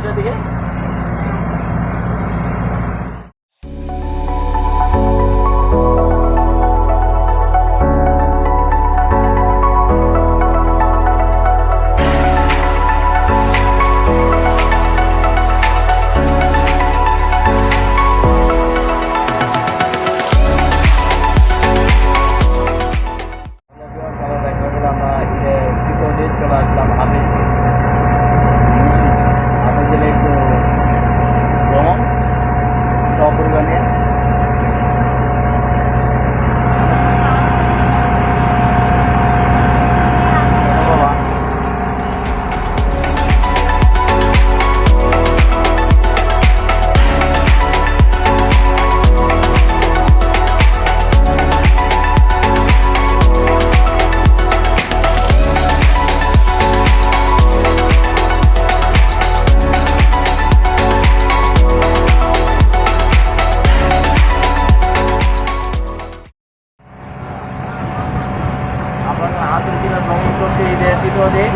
আসো এদিকে। চলে আসলাম হাফেজে একটু ভ্রমণ সপরিবার নিয়ে। হাতের কিনা ভ্রমণ করতে ঈদের দ্বিতীয় দিন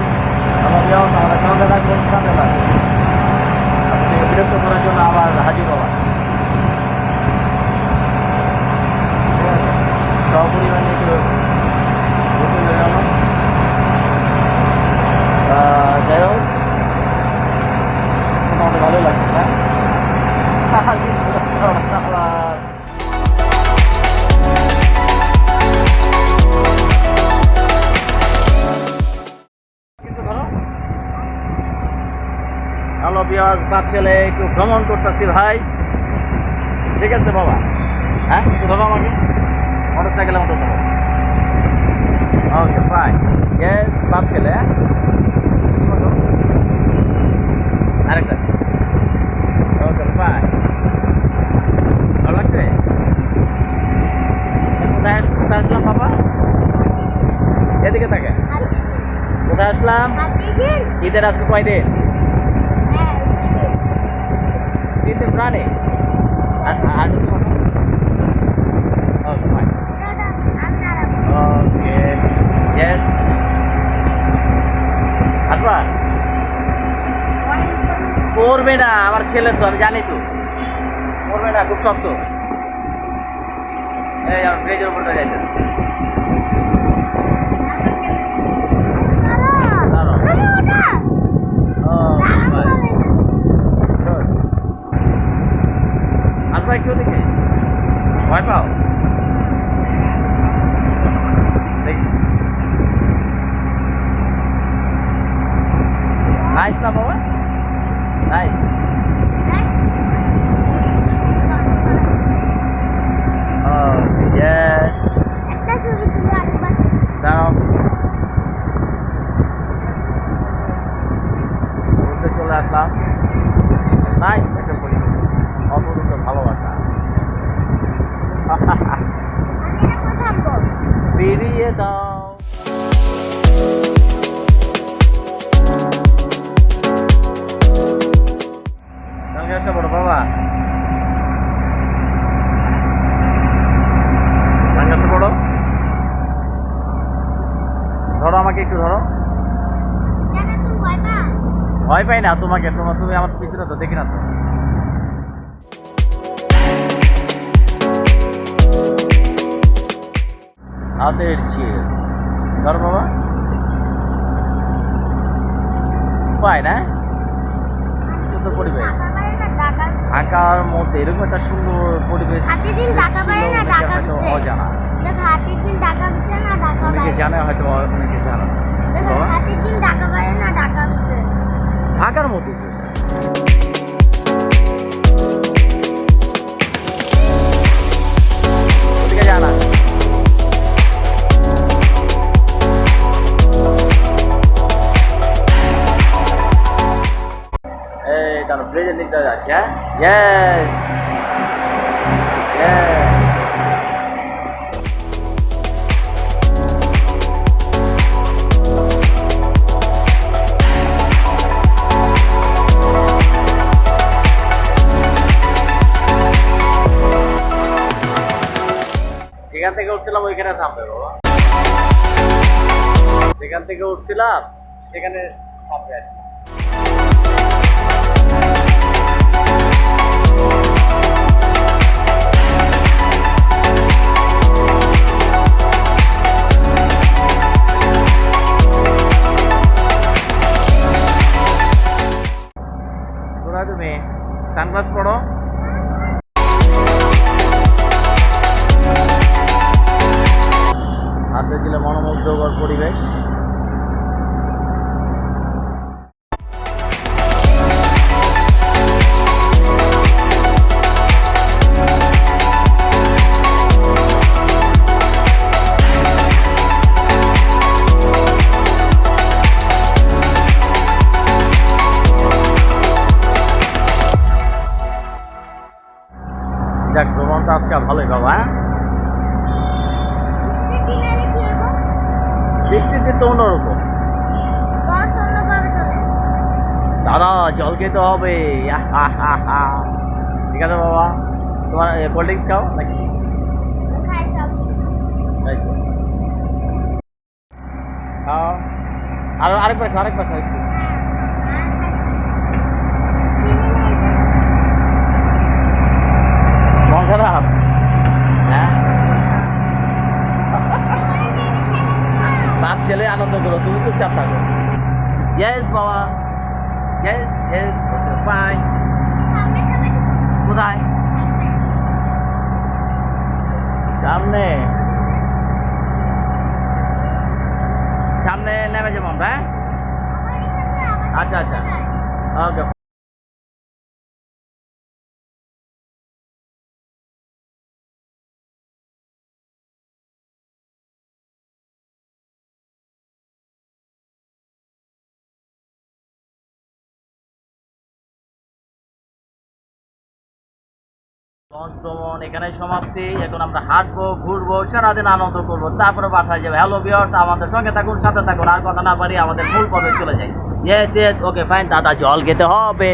আমাদের সামনে রাখবেন সামনে রাখবেন আপনি বিরক্ত করার জন্য আবার হাজির হওয়া সপরিবার নিয়ে একটু ঘুরতে গেলাম। যাই হোক মোটামুটি ভালোই লাগছে। হ্যাঁ হ্যালো বিয়াস, বাপ ছেলে একটু ভ্রমণ করতেছি ভাই। ঠিক আছে বাবা, হ্যাঁ একটু ধরো আমাকে মোটর সাইকেলের মতো ধরো। ওকে ফাইন, ইয়েস বাপ ছেলে। হ্যাঁ আরেকটা। ওকে ফাইন, ভালো লাগছে। কোথায় আসলাম বাবা? এদিকে থাকে। কোথায় আসলাম? ঈদের আজকে কয় দিন? 3 दिन पुराने। ओके फाइन, ओके यस আসবা করবে না, আমার ছেলে তো আমি জানি তো করবে না, খুব শক্ত। এই আমার ব্রিজের উপরে যাইতেছে। একটু দেখে ভয় পাও? নাইস না বাবা? নাইস। ইয়েস দাঁড়াও, ঘুরতে চলে আসলাম। নাইস একটা পরিবেশ, অপরূপ ভালোবাসা। বেরিয়ে দাও। আসা বড় বাবা, বড় ধরো আমাকে একটু ধরো। ভয় পাই না তোমাকে, তুমি আমার পিছনে তো দেখি না তো। হাতের চিল ধর বাবা, পায় না সুন্দর পরিবেশ ঢাকার মধ্যে, এরকম একটা সুন্দর পরিবেশ অজানা। অনেকে জানে হয়তো, অনেকে জানে ঢাকার মধ্যে। জানা তার ব্লেজার নিতে যাচ্ছে। হ্যাঁ ইয়েস ইয়েস। যেখান থেকে উঠছিলাম ওইখানে থামবে বাবা, যেখান থেকে উঠছিলাম সেখানে থামবে আর কি। ছিল মনোমুগ্ধকর পরিবেশ। যাক, ভ্রমণটা আজকে ভালোই বাবা। হ্যাঁ, বৃষ্টির দিন তো অন্যরকম দাদা, জল খেতে হবে। ঠিক আছে বাবা, তোমার কোল্ড ড্রিঙ্কস খাও নাকি? খাও, আরেকবার খাও, আরেকবার খাও একটু। মন খারাপ? হ্যাঁ, বাপ ছেলে আনন্দ করো, তুমি চুপচাপ থাকো। ইয়েস বাবা, ইয়েস ইয়েস, ফাইন। কোথায়? সামনে, সামনে নেমে যাবো আমরা। হ্যাঁ, আচ্ছা আচ্ছা, ওকে। লঞ্চ ভ্রমণ এখানে সমাপ্তি। এখন আমরা হাঁটবো, ঘুরবো, সারাদিন আনন্দ করবো, তারপরে বাসায় যাবে। হ্যালো ভিউয়ার্স, আমাদের সঙ্গে থাকুন, সাথে থাকুন। আর কথা না পারি আমাদের মূল পর্বে চলে যাই। Yes yes, okay fine. দাদা, জল খেতে হবে।